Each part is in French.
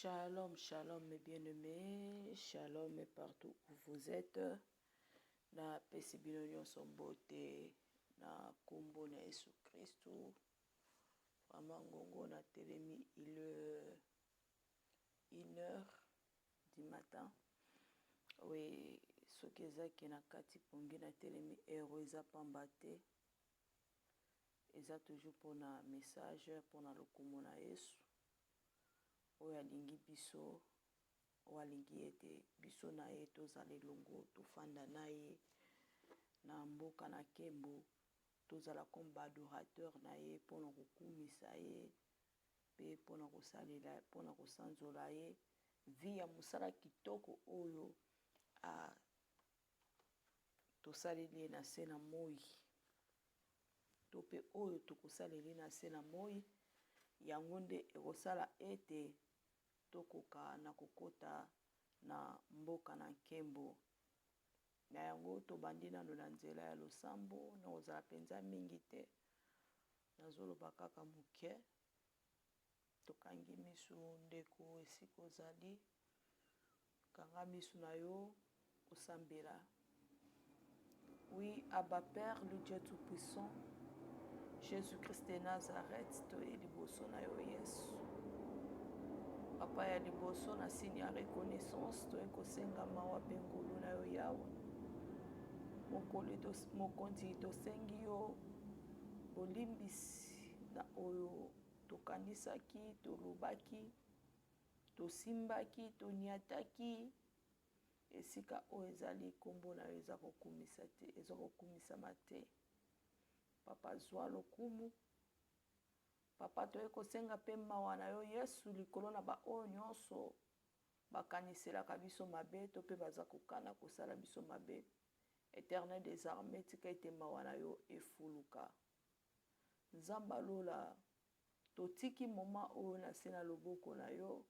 Shalom, shalom mes bien-aimés, shalom partout où vous êtes. Na pesi bino nyonso mbote na kombo na Yesu Kristo. Vraiment ngongo na telemi il est 1h du matin. Oui, ce que ezaki na kati pongi na telemi ero eza pamba te. Eza toujours pour na message pour na lokumu na Yesu. Oyo alingi biso oyo alingi ete biso na ye tozala elongo tofanda na ye na mboka na nkembo tozala comme baadorateur na ye mpona kokumisa ye mpe mpona kosalela mpona kosanzola ye vi ya mosala kitoko oyo tosaleli ye na se na moi to mpe oyo tokosaleli na se na moi yango nde ekosala ete tokoka na kokota na mboka na nkembo na yango tobandi nano na nzela ya losambo na kozala mpenza mingi te nazoloba kaka moke tokangi misu ndeko esika ozali kanga misu na yo osambela. Oui, Abba Père, le Dieu Tout-Puissant, Jésus-Christ de Nazareth, toye liboso na yo Yesu. Papa ya liboso na signe ya reconnaissance toye kosenga mawa mpe ngolu na yo yawe. Mokonzi tosengi yo bolimbisi na oyo tokanisaki, tolobaki, tosimbaki, toniataki esika oyo ezali kombo na yo eza kokumisa te, eza kokumisama te. Papa zwa lokumu. Papa toye kosenga mpe mawa na yo Yesu likolo na baoyo nyonso bakaniselaka biso mabe to mpe baza kokana kosala biso mabe. Éternel des armées tika ete mawa na yo efuluka. Nzamba lola totiki moma oyo na se na loboko na yo.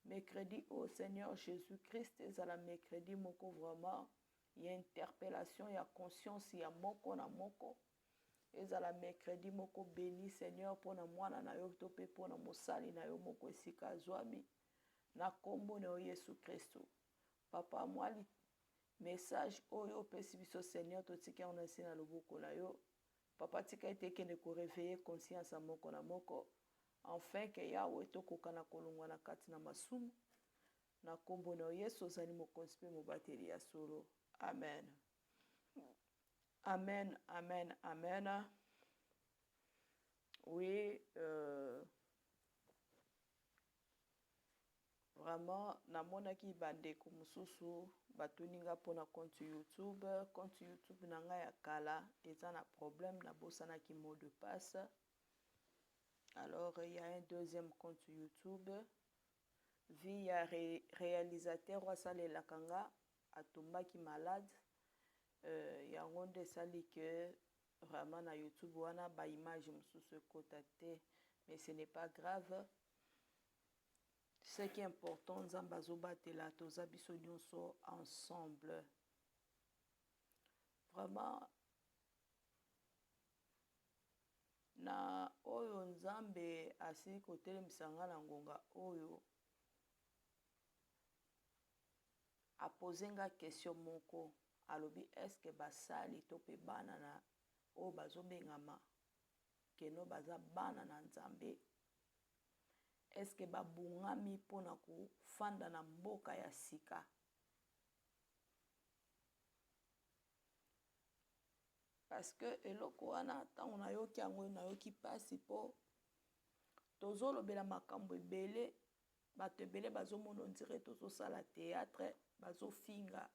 Mercredi au Seigneur Jésus-Christ ezala mercredi moko vraiment ya interpellation ya conscience ya moko na moko. Ezala mercredi moko béni Seigneur pona mwana na yo to pe pona mosali na yo moko esika azwami na kombo na yo Yesu Kristo. Papa mwali message oyo pesi biso Seigneur totika on ensina loboko na yo. Papa tika ete kende ko réveiller conscience a moko na moko enfin que yawe tokoka na kolongwa na kati na masumu na kombo na yo Yesu ozali mokonzi mpe mobateli ya solo. Amen. Amen, amen, amen. Oui, vraiment, namonaki bandeko mususu batuninga pona compte YouTube. Compte YouTube nanga ya kala eza na problème na bosana ki mot de passe. Alors, il y a un deuxième compte YouTube. Via réalisateur Wasale Lakanga Atumba qui malade. Il y a un monde sali que vraiment na YouTube wana ba image mususu kotate, mais ce n'est pas grave. Ce qui est important nzambazo batela toza biso nyonso ensemble. Vraiment na oyo nzambe asi kotelemisa nga na ngonga oyo apozenga question moko alobi est-ce que basali to pe bana na o bazobengama keno baza bana na nzambe est-ce que babungami pona kufanda na mboka ya sika. Parce que eloko wana tango na yoki yango na yoki pasi po tozolobela makambo ebele bato ebele bazomona ondire tozosala théâtre bazofinga.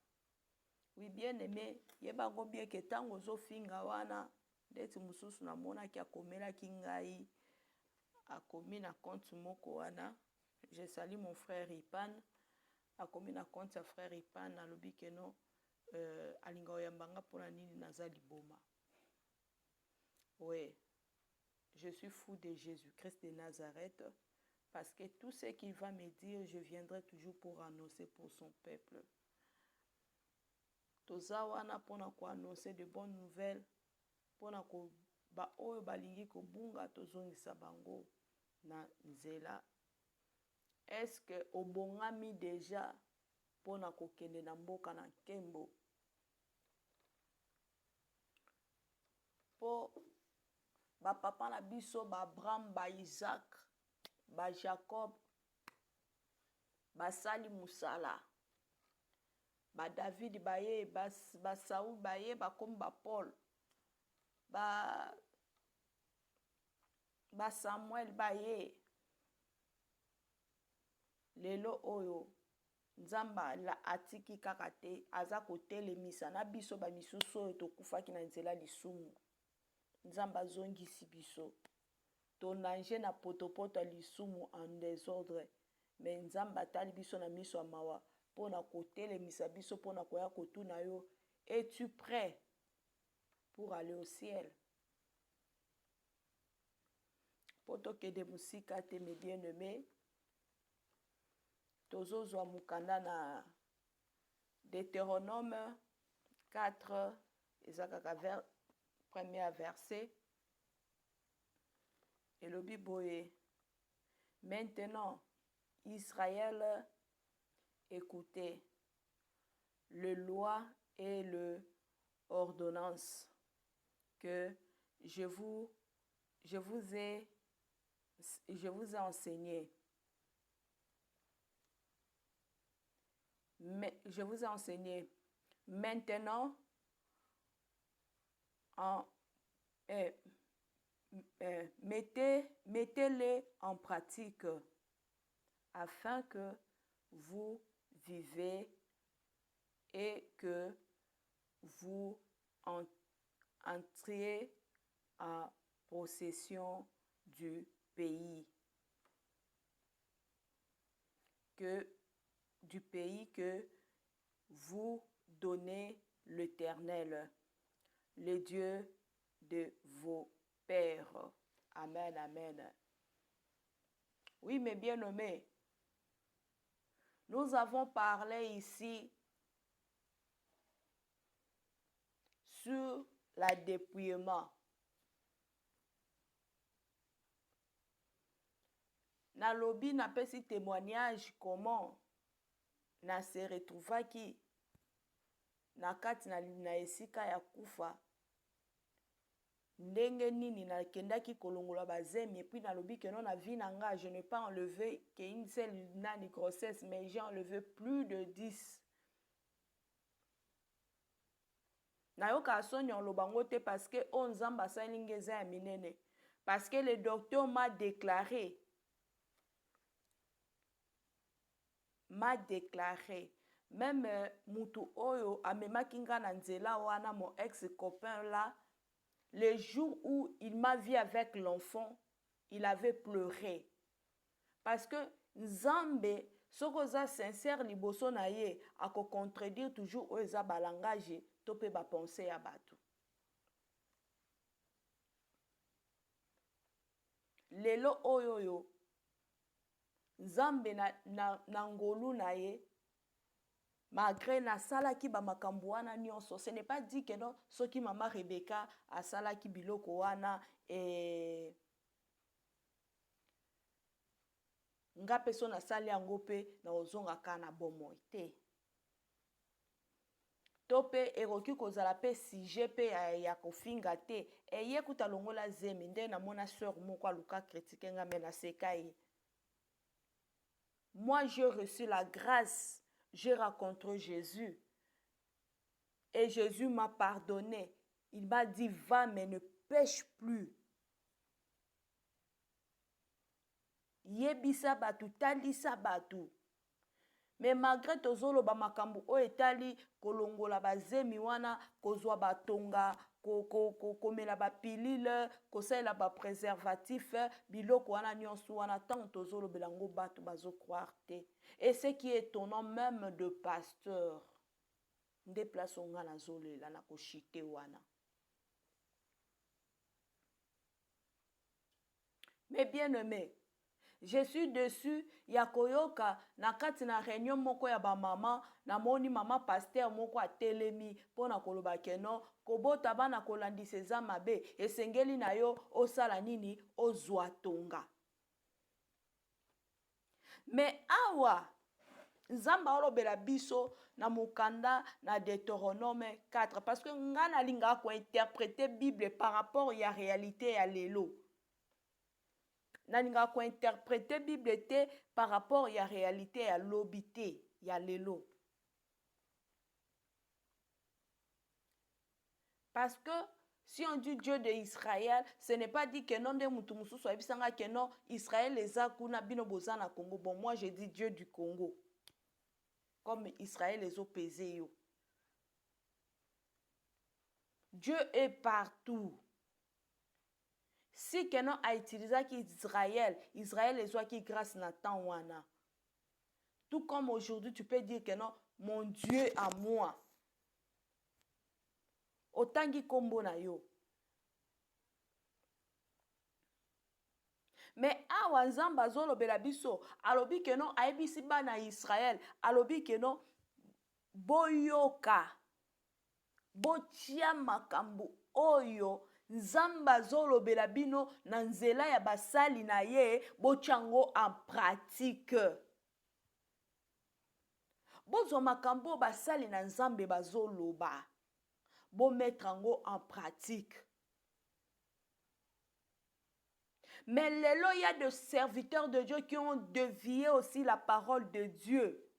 Oui bien aimé yebango bien ke tango ozofinga wana ndeti mususu namonaki akomelaki ngai akomi na compte moko wana. Je salue mon frère Ipan akomi na compte ya frère Ipan alobi ke no alinga oyambanga pona nini naza liboma. Oui, je suis fou de Jésus-Christ de Nazareth parce que tout ce qu'il va me dire, je viendrai toujours pour annoncer pour son peuple. Toza wana pona ko annoncer de bonnes nouvelles pona ko ba oyo balingi ko bunga tozongisa bango na nzela est-ce que obongami déjà pona kokende na mboka na nkembo? Po ba papa na biso ba Abraham, ba Isaac, ba Jacob basali musala, ba David baye, ba Saul baye, ba comme ba Paul, ba Samuel baye. Lelo oyo nzamba la atiki kaka te, aza kotelemisa na biso ba misusu oyo tokufaki na nzela lisumu. Nzamba azongisi biso tonanje na potopoto ya lisumu en désordre, mais nzamba atali biso na miso ya mawa mpona kotelemisa biso, mpona koya kotuna yo, es-tu prêt pour aller au ciel? Po tokende musika te, mes bien-aimés, tozozwa mukanda na Deutéronome 4 ezakaka premier verset. Et le Bible, maintenant, Israël, écoutez le loi et le ordonnance que je vous ai enseigné. Mais je vous ai enseigné. Maintenant, mettez-les en pratique afin que vous vivez et que vous entriez en possession du pays que vous donnez l'Éternel, le Dieu de vos pères. Amen, amen. Oui, mes bien-aimés, nous avons parlé ici sur la dépouillement. Nalobi na pesi témoignage comment na se retrouvaki na kati na esika ya kufa, ndenge nini na kendaki kolongola bazemi, et puis nalobi que non na vie nanga je n'ai pas enlevé qu'une seule nani grossesse, mais j'ai enlevé plus de 10. Nayoka asoni olobango te parce que on nzamba salinge za ya minene, parce que le docteur m'a déclaré même mutu oyo amemaki nga na nzela wana, mon ex-copain là, le jour où il m'a vu avec l'enfant, il avait pleuré. Parce que Nzambe, soko za sincère liboso na ye, ako contredire toujours oyo za balangage, tope ba pensée ya batu. Lelo oyo Nzambe na ngolu na ye, malgré na salaki ba makambo wana nyonso, ce n'est pas dit que non, soki mama Rebecca a salaki biloko wana nga peso na sali yango pe na ozonga kana bomoi te. To pe eroki kozala pe sujet pe ya kofinga te, eye kuta longola zemi nde na mona sœur moko aluka critique nga mena sekai. Moi j'ai reçu la grâce, j'ai rencontré Jésus et Jésus m'a pardonné. Il m'a dit va mais ne pêche plus. Yebisa batu, talisa batu. Mais malgré tozolo ba makambu o etali kolongola bazemi wana, kozwa batonga, komela ba pilule, kosala ba préservatif, biloko wana nyonso wana tant tozolo belango batu bazo croire te. Et ce qui est étonnant même de pasteur, nde place onga na zolela na koshite wana. Mais bien aimé, je suis dessus ya koyoka na kati na réunion moko ya ba mama, na moni mama pasteur moko a telemi pona koloba keno kobota bana kolandisa eza mabe, esengeli na yo osala nini, ozwa tonga. Mais awa nzambe alobela biso na mukanda na Deutéronome 4 parce que ngana linga ko interpréter Bible par rapport ya réalité ya lelo. Nalinga ko interpréter Bible te par rapport ya réalité ya lobité ya lelo. Parce que si on dit Dieu d'Israël, ce n'est pas dit que non de mutumusu soit bisanga que non Israël les a kuna bino bozana Congo. Bon moi je dis Dieu du Congo. Comme Israël les a pesé yo. Dieu est partout. Si quelqu'un a utilisé Israël, Israël les a qui grâce na temps wana. Tout comme aujourd'hui tu peux dire que non, mon Dieu à moi. Otangi kombo na yo. Mais awa nzamba zolo bela biso, alobi que non aibisi bana Israël, alobi que non boyoka. Botia makambu oyo nzamba zolo bela bino na nzela ya basali na ye bochango en pratique. Bozo makambo basali na nzambe bazoloba. Bo mettre en pratique. Mais lelo, il y a des serviteurs de Dieu qui ont dévié aussi la parole de Dieu.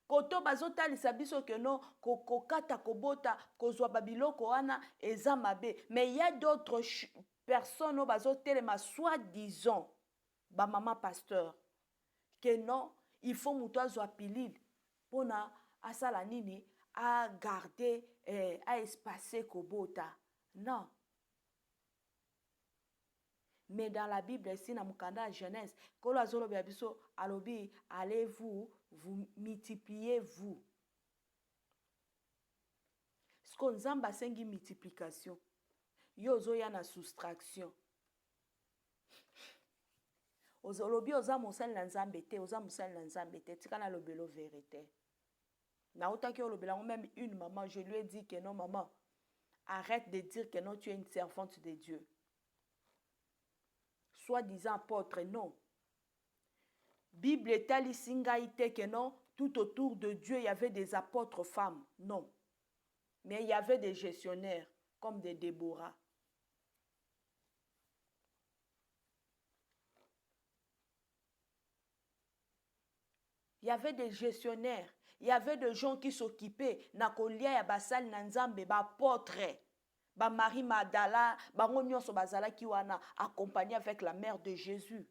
Koto bazota lisabiso que non, kokata kobota, kozwa babiloko wana eza mabe. Mais il y a d'autres personnes au bazotelema soi-disant, ba maman pasteur, que non, il faut muto zwa pilile pona asala nini a garder a espacer kobota. Non. Mais dans la Bible, ici, dans Mukanda Genèse, alobi, allez-vous, vous multipliez-vous. Ce qu'on zamba sengi multiplication. Yozo ya na soustraction. Ozolobi oza mosali na nzambe te, oza mosali na nzambe te, tika na lobelo vérité. Na otaki olobela même une maman, je lui ai dit que non maman, arrête de dire que non tu es une servante de Dieu. Soi-disant apôtre, non. Bible est talisingaïté que non, tout autour de Dieu, il y avait des apôtres femmes. Non. Mais il y avait des gestionnaires, comme des Déborah. Il y avait des gestionnaires. Il y avait des gens qui s'occupaient. Nakolia ya basal nanzambe, ba apôtre. Ba Marie Magdala, ba ngonyoso bazala ki wana accompagné avec la mère de Jésus.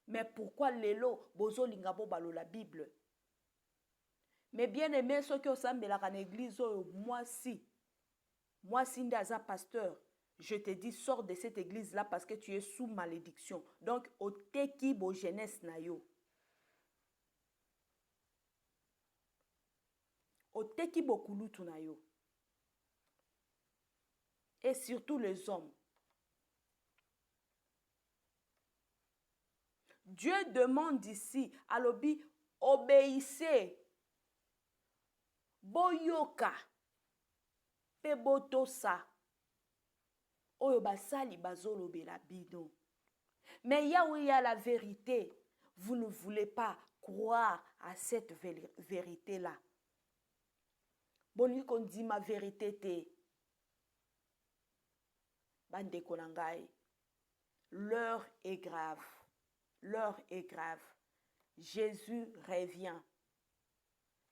Mais pourquoi lelo bozo lingabo balo la Bible? Mais bien aimé ceux qui ont semblé la église, moi si ndaza pasteur, je te dis sors de cette église là parce que tu es sous malédiction. Donc au teki bo jeunesse na yo. Au teki bo kulutu na yo. Et surtout les hommes. Dieu demande ici, alobi, obéissez. Boyoka. Pebotosa. Oyo basali bazolo bela bidon. Mais là où il y a la vérité, vous ne voulez pas croire à cette vérité-là. Boni qu'on dit ma vérité te. Bande konangai. L'heure est grave. L'heure est grave. Jésus revient.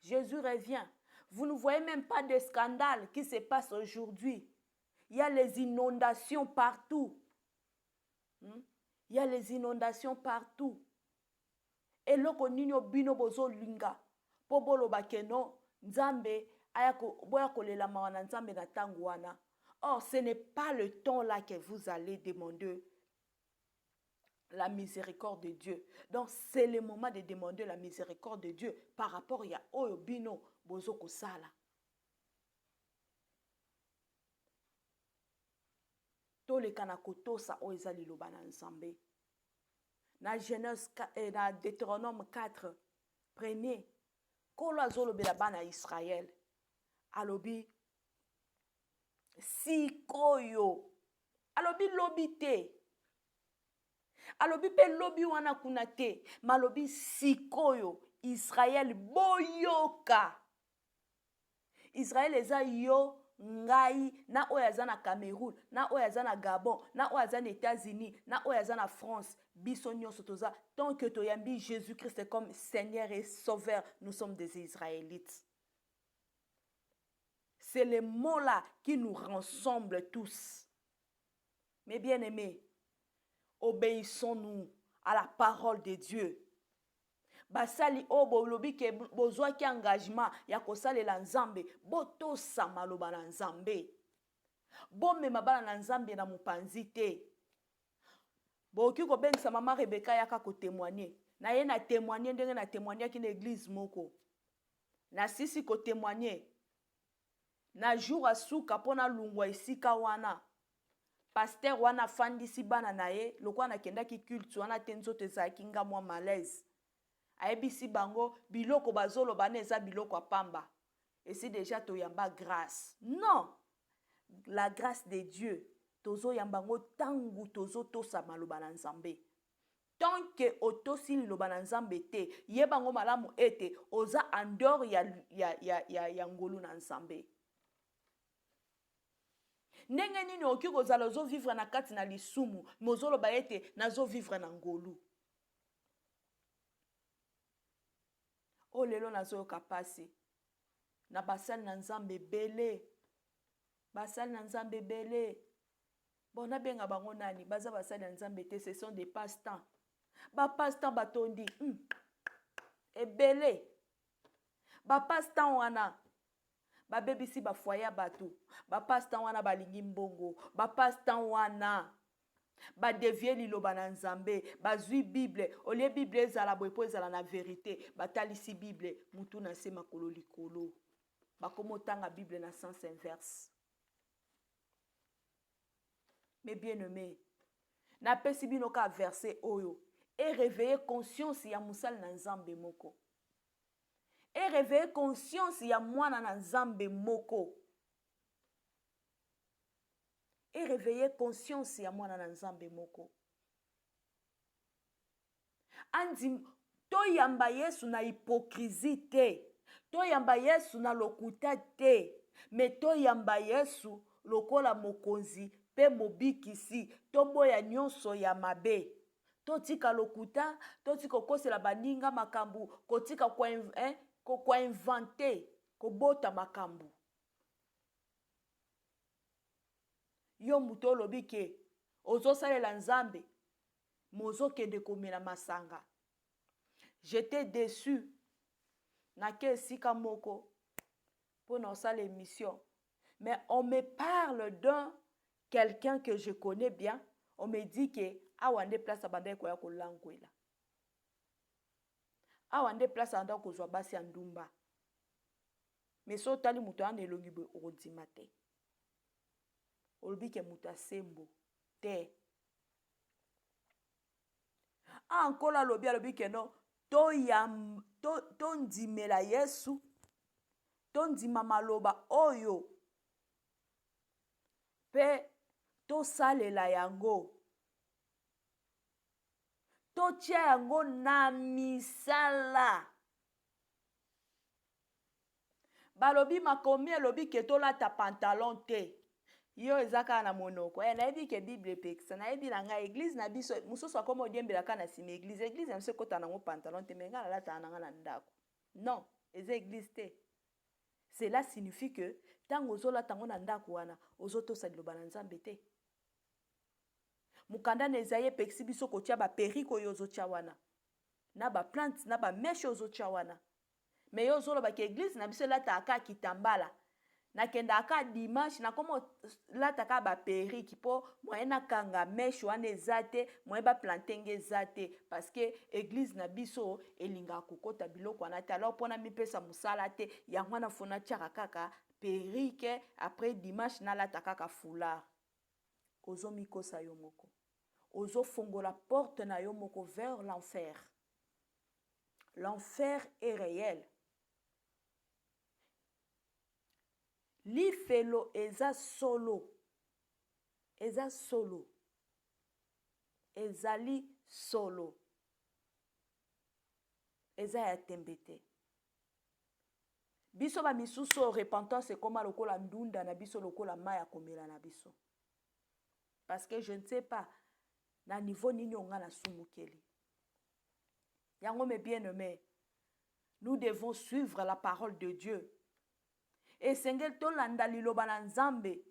Jésus revient. Vous ne voyez même pas de scandale qui se passe aujourd'hui. Il y a les inondations partout. Il y a les inondations partout. Et loko nino bino bozo linga. Pobolo bakeno nzambe ayako boya kolela mawana nzambe na tangu wana. Or, ce n'est pas le temps là que vous allez demander la miséricorde de Dieu. Donc, c'est le moment de demander la miséricorde de Dieu par rapport à Oyo Bino Bozoko Sala. To le kanakoto sa oezali lobana nzambe. Na Genèse na Deutéronome 4, premier, kolo azolo belabana Israël. Alobi si koyo. Alobi lobite. alobi pe lobi wana kuna te, malobi sikoyo Israël boyoka. Israël eza yo ngai na oyo aza na Cameroun, na oyo aza na Gabon, na oyo aza na États-Unis, na oyo aza na France, biso nyonso toza tant que toyambi Jésus-Christ comme Seigneur et Sauveur, nous sommes des Israélites. C'est le mot là qui nous rassemble tous. Mes bien-aimés, obéissons-nous à la parole de Dieu. Basali obo lobi ke bozwa ki engagement ya kosalela nzambe botosa maloba na nzambe bomema bana na nzambe na mopanzi te boki kobengisa mama Rebeka yaka kotémoigner na ye na témoigner ndenge na témoigner ki na église moko na sisi kotémoigner na jour asuka pona lungwa esika wana pasteur wana fandisi bana na ye lokwa na kenda ki culte wana te nzoto ezalaki nga mwa malaise ayebisi bango biloko bazolo bana eza biloko apamba esi déjà toyamba grâce. Non, la grâce de Dieu tozo yambango tangu tozo tosa maloba na nzambe. Tant que otosi liloba na nzambe te yebango malamu ete oza andor ya ngolu na nzambe. Ndenge nini oki kozala ozo vivre na kati na lisumu mozolo ba ete nazo vivre na ngolu. O lelo nazo kapasi na basali na nzambe belé. Basali na nzambe belé. Bona benga bango nani baza basali na nzambe te, ce sont des passe-temps. Ba passe-temps batondi ebele. Ba passe-temps wana ba bebisi ba foyer batu. Ba passe-temps wana balingi mbongo. Ba passe-temps wana ba devie liloba na nzambe, ba zui Bible, olie Bible ezala boepo ezala na vérité, ba talisi Bible mutu na se makolo likolo. Ba komo tanga Bible na sens inverse. Mais bien-aimés, na pesi bino ka verset oyo, et réveiller conscience ya musal na nzambe moko. Et réveiller conscience ya mwana na nzambe moko. Et réveiller conscience ya mwana na nzambe moko. Andi to yamba Yesu na hypocrisie te. To yamba Yesu na lokuta te. Mais to yamba Yesu lokola mokonzi pe mobikisi. To boya nyonso ya mabe. To tika lokuta, to tika kosela baninga makambu, ko tika kwa inventer, ko bota makambu. Yo muto lobi ke ozo salela nzambe mozo kende komela masanga. J'étais déçu na ke sika moko pour na osala émission, mais on me parle d'un quelqu'un que je connais bien. On me dit que awande place abanda ko ya ko langwela, awande place anda ko zwa basi andumba, mais so tali muto ane longi bo odima te. Olobi ke muta sembo te. Ankola lobi alobi ke no to ndimela Yesu, to ndima maloba oyo pe to salela yango, to tia yango na misala. Balobi makomi alobi ke to lata pantalon te. Yo ezaka na monoko na ebi ke Bible pekisa na ebi na nga église na biso musoso akoma odiembela kana sima église na biso kota nango pantalon te menga lata na nga na ndako. Non, eza église te. Cela signifie que tango ozola tango na ndako wana ozotosa liloba na nzambe te. Mukanda na Ezaïe pekisi biso kotia ba periko yo ozotia wana. Na ba plante na ba mèche ozotia wana. Mais yo ozoloba ke église na biso lata aka kitambala. Na kenda aka dimanche na komo lata ka ba periki po moyena kanga mèche wana ezate moye ba plantenge ezate parce que église na biso elinga kokota biloko wana te. Alors pona mipesa musala te ya mwana fona tiaka kaka perike après dimanche na lata kaka foulard. Ozo mikosa yo moko. Ozo fongola porte na yo moko vers l'enfer. L'enfer est réel. Lifelo eza solo. Eza solo. Ezali solo. Eza ya tembete. Biso ba misuso repentance ekoma lokola ndunda na biso lokola maya komela na biso. Parce que je ne sais pas na niveau nini onga na sumukeli. Yango mes bien-aimés, nous devons suivre la parole de Dieu. Et sengel to landa liloba na Nzambe.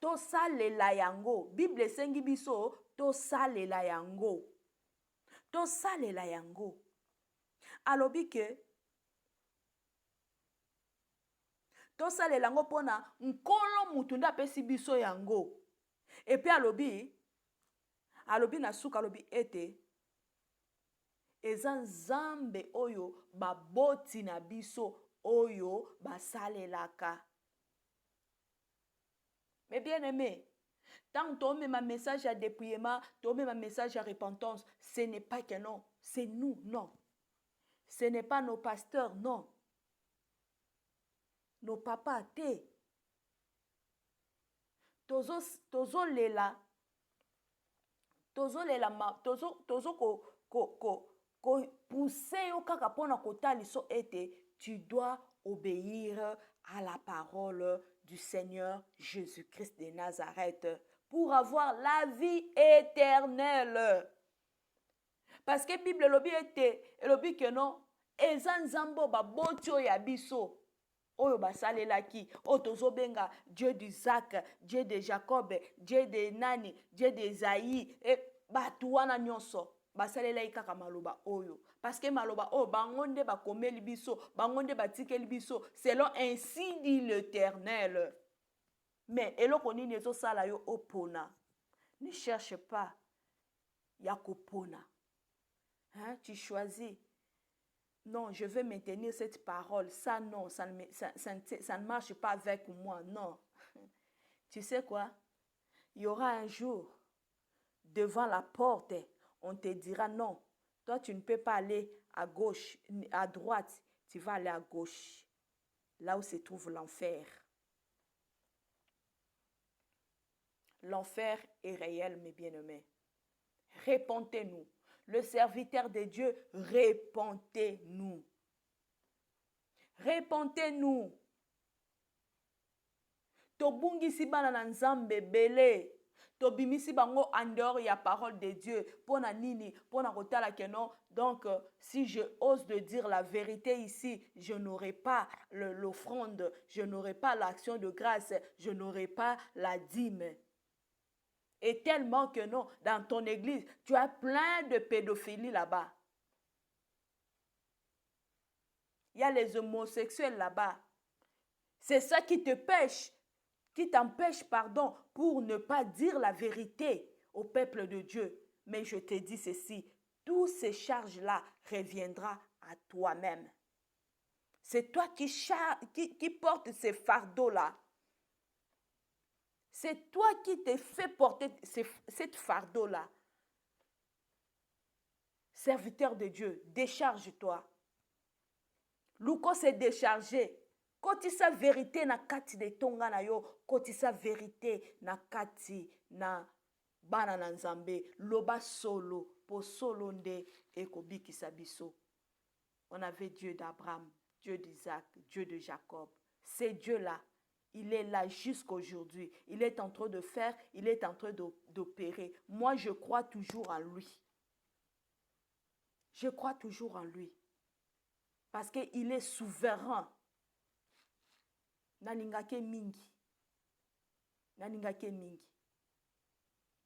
To salela yango. Bible sengi biso to salela yango. To salela yango. Alobi ke to salela yango pona nkolo mutunda pesi biso yango. Et puis alobi na suka alobi ete eza Nzambe oyo baboti na biso oyo basalelaka. Mais bien aimé, tant que tu mets un message à dépouillement, tu mets un message à repentance, ce n'est pas que non, c'est nous, non. Ce n'est pas nos pasteurs, non. Nos papas, te. Tozo lela ko pousser yo kaka pona kotali so ete tu dois obéir à la parole du Seigneur Jésus-Christ de Nazareth pour avoir la vie éternelle. Parce que Bible lobi que non eza nzambo ba botio ya biso oyo basalelaki o tozo benga Dieu d'Isaac, Dieu de Jacob, Dieu de nani, Dieu de Isaïe et batu wana nyonso basalelaki kaka maloba oyo. Parce que maloba oyo bangonde bakomeli biso, bangonde batikeli biso selon ainsi dit l'Éternel. Mais eloko nini ezo sala yo opona. Ne cherche pas ya kopona. Hein, tu choisis. Non, je veux maintenir cette parole. Ça, non, ça ne marche pas avec moi. Non. Tu sais quoi? Il y aura un jour, devant la porte, on te dira non. Toi, tu ne peux pas aller à gauche, à droite. Tu vas aller à gauche. Là où se trouve l'enfer. L'enfer est réel, mes bien-aimés. Répentez-nous. Le serviteur de Dieu, répentez-nous. Répentez-nous. Tobungisi bana na Nzambe belé. Tobimisi bango en dehors ya parole de Dieu. Pona nini, pona kotala ke non. Donc, si je ose de dire la vérité ici, je n'aurai pas l'offrande, je n'aurai pas l'action de grâce, je n'aurai pas la dîme. Et tellement que non, dans ton église, tu as plein de pédophilie là-bas. Il y a les homosexuels là-bas. C'est ça qui te pêche, qui t'empêche, pardon, pour ne pas dire la vérité au peuple de Dieu. Mais je te dis ceci, toutes ces charges-là reviendront à toi-même. C'est toi qui portes ces fardeaux-là. C'est toi qui te fais porter cette fardeau-là. Serviteur de Dieu, décharge-toi. Luko s'est déchargé. Koti sa vérité na kati de tonga na yo, koti sa vérité na kati na bana na Nzambe, loba solo, po solo nde ekobiki sabiso. On avait Dieu d'Abraham, Dieu d'Isaac, Dieu de Jacob. C'est Dieu-là. Il est là jusqu'aujourd'hui. Il est en train de faire, il est en train d'opérer. Moi, je crois toujours en lui. Je crois toujours en lui. Parce qu'il est souverain. Naningake mingi. Naningake mingi.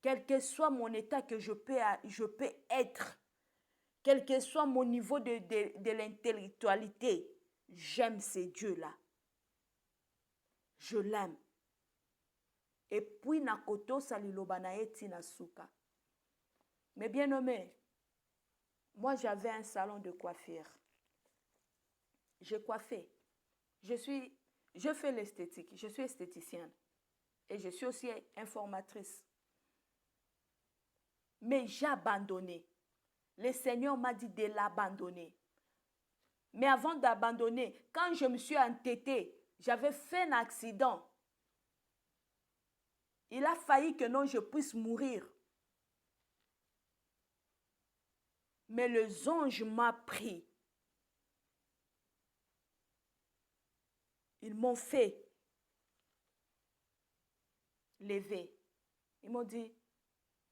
Quel que soit mon état que je peux être, quel que soit mon niveau de l'intellectualité, j'aime ces dieux-là. Je l'aime. Et puis, nakoto saliloba na eti na suka. Mais bien nommé, moi j'avais un salon de coiffure. J'ai coiffé. Je fais l'esthétique. Je suis esthéticienne. Et je suis aussi informatrice. Mais j'ai abandonné. Le Seigneur m'a dit de l'abandonner. Mais avant d'abandonner, quand je me suis entêtée, j'avais fait un accident. Il a failli que non, je puisse mourir. Mais les anges m'ont pris. Ils m'ont fait lever. Ils m'ont dit,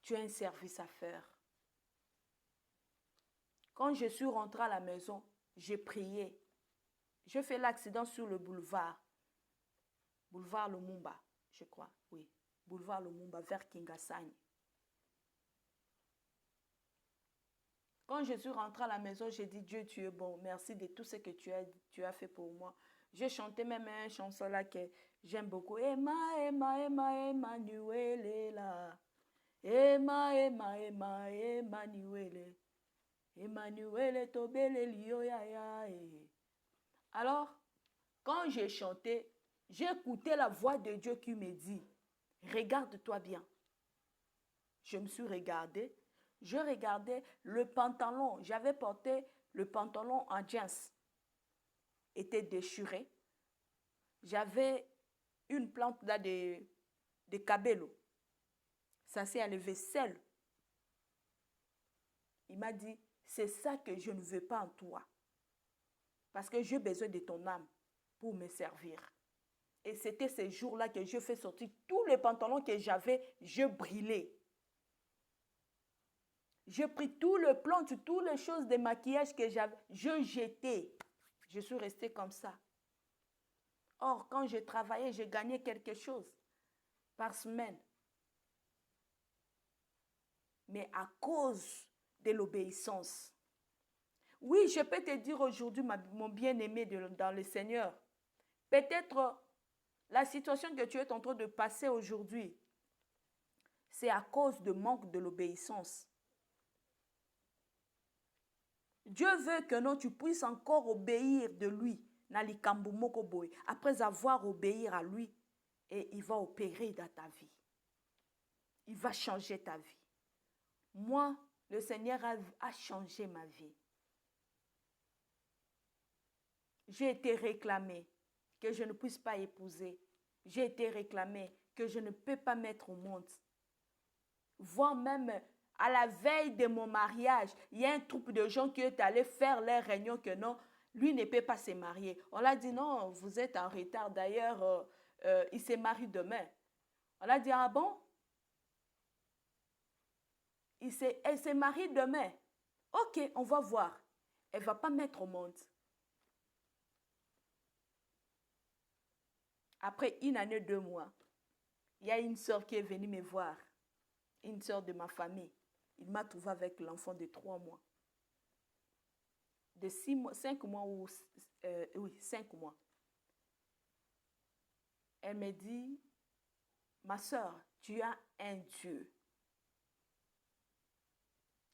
tu as un service à faire. Quand je suis rentrée à la maison, j'ai prié. Je fais l'accident sur le boulevard. Boulevard Lumumba, je crois. Oui, boulevard Lumumba, vers Kingasani. Quand je suis rentrée à la maison, j'ai dit, Dieu, tu es bon. Merci de tout ce que tu as fait pour moi. J'ai chanté même une chanson là que j'aime beaucoup. Emma, Emma, Emma, Emmanuel là. Emma, Emma, Emma, Emmanuel. Emmanuel, tobele lio ya ya. Alors, quand j'ai chanté, j'ai écouté la voix de Dieu qui me dit, regarde-toi bien. Je me suis regardée. Je regardais le pantalon. J'avais porté le pantalon en jeans. Était déchiré. J'avais une plante là de cabello. Ça s'est enlevé seul. Il m'a dit, c'est ça que je ne veux pas en toi. Parce que j'ai besoin de ton âme pour me servir. Et c'était ces jours-là que je fais sortir tous les pantalons que j'avais, je brûlais. J'ai pris tout le plan, toutes les choses de maquillage que j'avais, je jetais. Je suis restée comme ça. Or, quand je travaillais, je gagnais quelque chose par semaine. Mais à cause de l'obéissance. Oui, je peux te dire aujourd'hui, mon bien-aimé dans le Seigneur, peut-être la situation que tu es en train de passer aujourd'hui, c'est à cause de manque de l'obéissance. Dieu veut que non, tu puisses encore obéir de lui, après avoir obéi à lui, et il va opérer dans ta vie. Il va changer ta vie. Moi, le Seigneur a changé ma vie. J'ai été réclamée que je ne puisse pas épouser. J'ai été réclamée que je ne peux pas mettre au monde. Voire même à la veille de mon mariage, il y a un troupe de gens qui est allé faire leur réunion que non, lui ne peut pas se marier. On l'a dit non, vous êtes en retard. D'ailleurs, il se marie demain. On l'a dit, ah bon? Elle se marie demain. Ok, on va voir. Elle ne va pas mettre au monde. Après 1 année, 2 mois, il y a une soeur qui est venue me voir. Une soeur de ma famille. Il m'a trouvé avec l'enfant de 3 mois. De 6 mois, 5 mois ou... oui, 5 mois. Elle me dit, ma soeur, tu as un Dieu.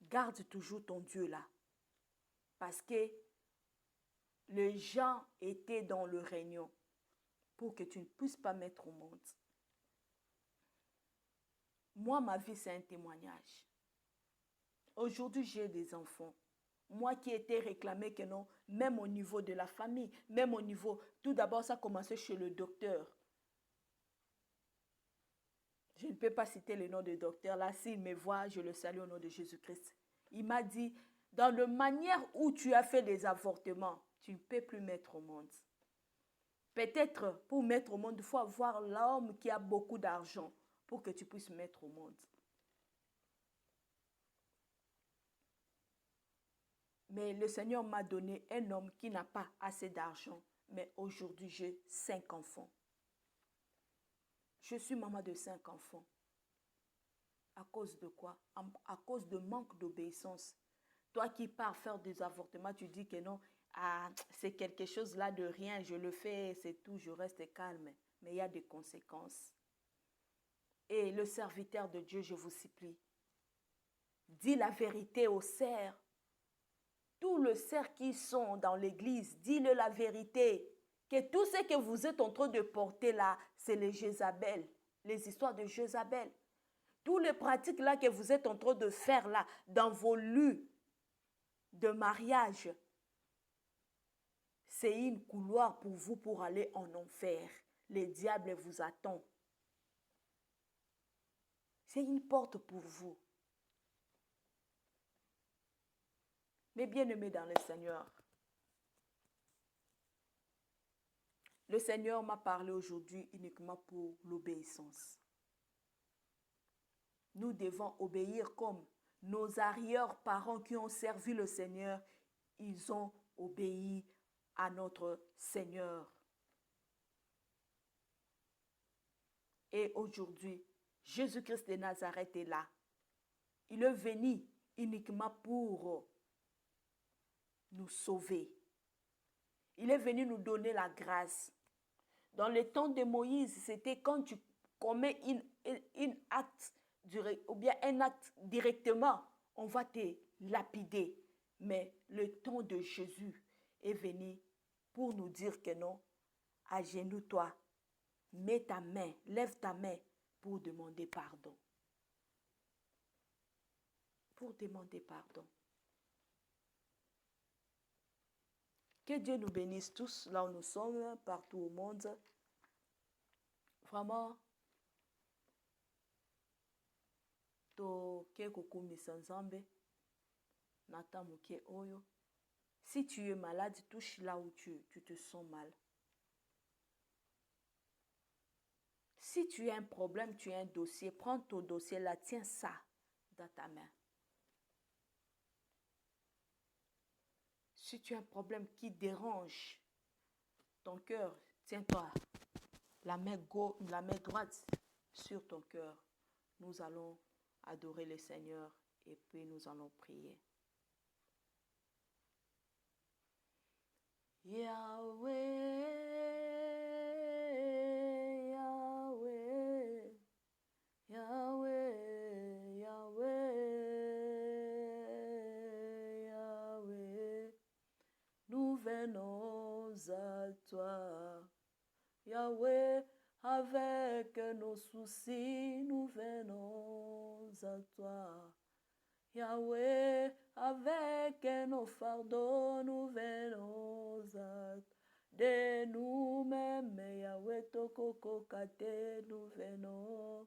Garde toujours ton Dieu là. Parce que les gens étaient dans le réunion pour que tu ne puisses pas mettre au monde. Moi, ma vie, c'est un témoignage. Aujourd'hui, j'ai des enfants. Moi qui étais réclamée que non, même au niveau de la famille, même au niveau... Tout d'abord, ça a commencé chez le docteur. Je ne peux pas citer le nom du docteur. Là, s'il me voit, je le salue au nom de Jésus-Christ. Il m'a dit, dans la manière où tu as fait des avortements, tu ne peux plus mettre au monde. Peut-être pour mettre au monde, il faut avoir l'homme qui a beaucoup d'argent pour que tu puisses mettre au monde. Mais le Seigneur m'a donné un homme qui n'a pas assez d'argent. Mais aujourd'hui, j'ai 5 enfants. Je suis maman de 5 enfants. À cause de quoi? À cause de manque d'obéissance. Toi qui pars faire des avortements, tu dis que non, ah, c'est quelque chose là de rien, je le fais, c'est tout, je reste calme. Mais il y a des conséquences. Et le serviteur de Dieu, je vous supplie, dis la vérité aux serfs. Tous les serfs qui sont dans l'église, dis-le la vérité. Que tout ce que vous êtes en train de porter là, c'est les Jézabel, les histoires de Jézabel. Tous les pratiques là que vous êtes en train de faire là, dans vos lieux de mariage, c'est une couloir pour vous pour aller en enfer. Le diable vous attend. C'est une porte pour vous. Mes bien-aimés dans le Seigneur, le Seigneur m'a parlé aujourd'hui uniquement pour l'obéissance. Nous devons obéir comme nos arrière-parents qui ont servi le Seigneur, ils ont obéi à notre Seigneur. Et aujourd'hui, Jésus-Christ de Nazareth est là. Il est venu uniquement pour nous sauver. Il est venu nous donner la grâce. Dans le temps de Moïse, c'était quand tu commets un acte directement, on va te lapider. Mais le temps de Jésus est venu pour nous dire que non, agenouille-toi, mets ta main, lève ta main pour demander pardon. Pour demander pardon. Que Dieu nous bénisse tous là où nous sommes, partout au monde. Vraiment, si tu es malade, touche là où tu te sens mal. Si tu as un problème, tu as un dossier, prends ton dossier là, tiens ça dans ta main. Si tu as un problème qui dérange ton cœur, tiens-toi la main droite sur ton cœur. Nous allons adorer le Seigneur et puis nous allons prier. Yahweh, Yahweh, Yahweh, Yahweh, Yahweh, nous venons à toi. Yahweh, avec nos soucis, nous venons à toi. Yahweh, avec nos fardeaux, nous venons à toi. De nous-mêmes, Yahweh, toko kate, nous venons.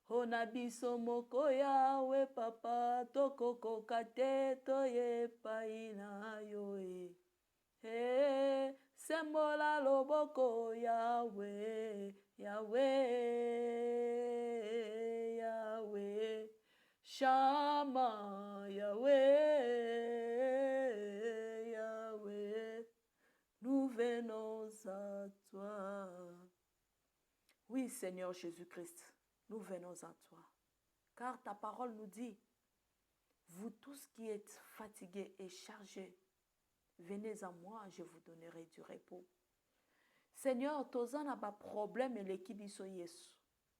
Onabiso moko Yahweh, papa, toko kate, toye paina yoe. Hey, sembola loboko Yahweh, Yahweh, Yahweh, Shama, Yahweh, Yahweh, nous venons à toi. Oui, Seigneur Jésus-Christ, nous venons à toi. Car ta parole nous dit, vous tous qui êtes fatigués et chargés, venez à moi, je vous donnerai du repos. Seigneur, tozana n'a pas problème et l'équipe iso yesu.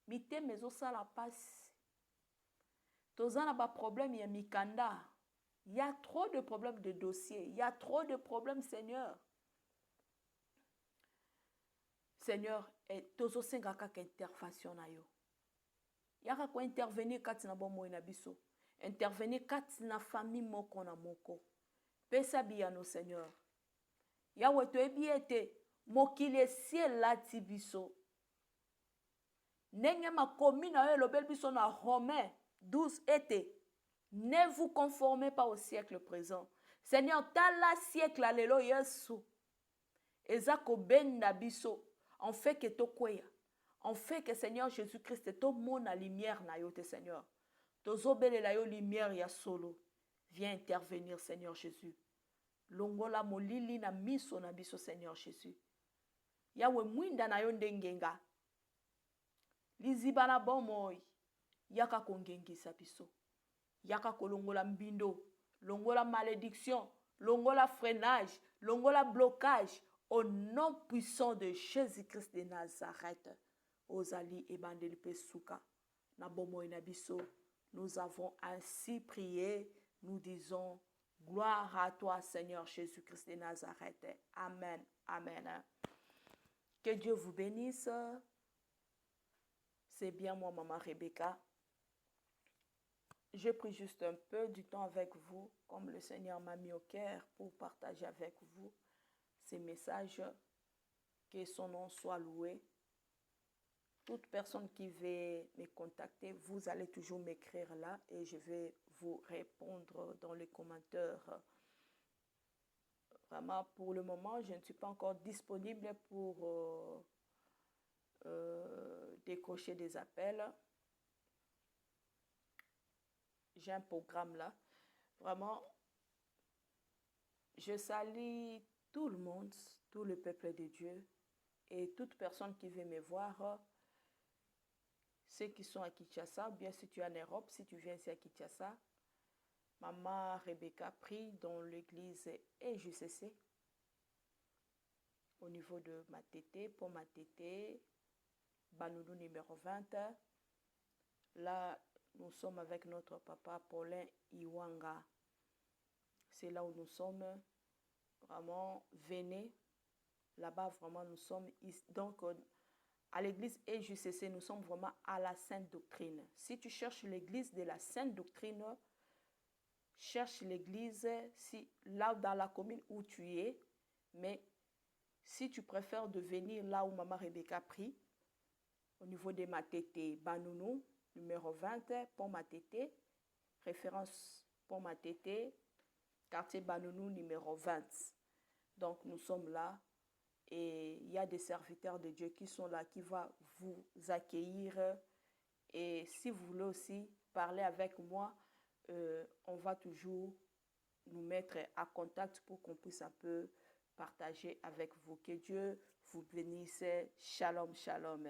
Mite mezo sala passe. Tozana n'a pas problème, il y a mikanda. Il y a trop de problèmes de dossiers. Il y a trop de problèmes, Seigneur. Seigneur, tozo senga kaka intervention na yo. Yaka ko intervenir kati na bomo na biso. Intervenir kati na famille moko na moko. Pesa biyano, Seigneur. Yahweh to ebiete mokili ciel lati biso. Nenge makomi na yo lobel biso na Romains 12 ete. Ne vous conformez pas au siècle présent. Seigneur, tala siècle alelo yesu. Ezako ben na biso. En fait que to kweya. En fait que Seigneur Jésus-Christ to mona lumière na yo te Seigneur. Tozobele la yo lumière ya solo. Viens intervenir, Seigneur Jésus. Longola molili na miso na biso, Seigneur Jésus. Yawe mwinda na yo ndengenga. Liziba na bomoi. Yaka kongengisa biso. Yaka kolongola mbindo. Longola malédiction. Longola freinage. Longola blocage. Au nom puissant de Jésus-Christ de Nazareth. Ozali ebandeli pesuka. Na bomoi na biso. Nous avons ainsi prié. Nous disons, gloire à toi, Seigneur Jésus-Christ de Nazareth. Amen. Amen. Que Dieu vous bénisse. C'est bien moi, Maman Rebecca. J'ai pris juste un peu du temps avec vous, comme le Seigneur m'a mis au cœur pour partager avec vous ces messages. Que son nom soit loué. Toute personne qui veut me contacter, vous allez toujours m'écrire là et je vais vous répondre dans les commentaires Vraiment, pour le moment, je ne suis pas encore disponible pour décrocher des appels. J'ai un programme là. Vraiment, je salue tout le monde, tout le peuple de Dieu et toute personne qui veut me voir. Ceux qui sont à Kinshasa, bien si tu es en Europe, si tu viens ici à Kinshasa, Maman Rebecca prie dans l'église EJCC au niveau de Matete, pour Matete, Banoulou numéro 20. Là, nous sommes avec notre papa Paulin Iwanga. C'est là où nous sommes. Vraiment, venez. Là-bas, vraiment, nous sommes. Donc, à l'église EJCC, nous sommes vraiment à la Sainte Doctrine. Si tu cherches l'église de la Sainte Doctrine, cherche l'église là dans la commune où tu es. Mais si tu préfères de venir là où Maman Rebecca prie, au niveau de Matete, Banounou, numéro 20, Pont Matete, référence Pont Matete, quartier Banounou, numéro 20. Donc, nous sommes là et il y a des serviteurs de Dieu qui sont là, qui vont vous accueillir. Et si vous voulez aussi parler avec moi, on va toujours nous mettre en contact pour qu'on puisse un peu partager avec vous. Que Dieu vous bénisse. Shalom, shalom.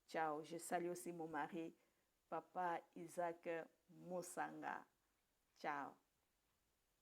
Ciao. Je salue aussi mon mari, Papa Isaac Moussanga. Ciao.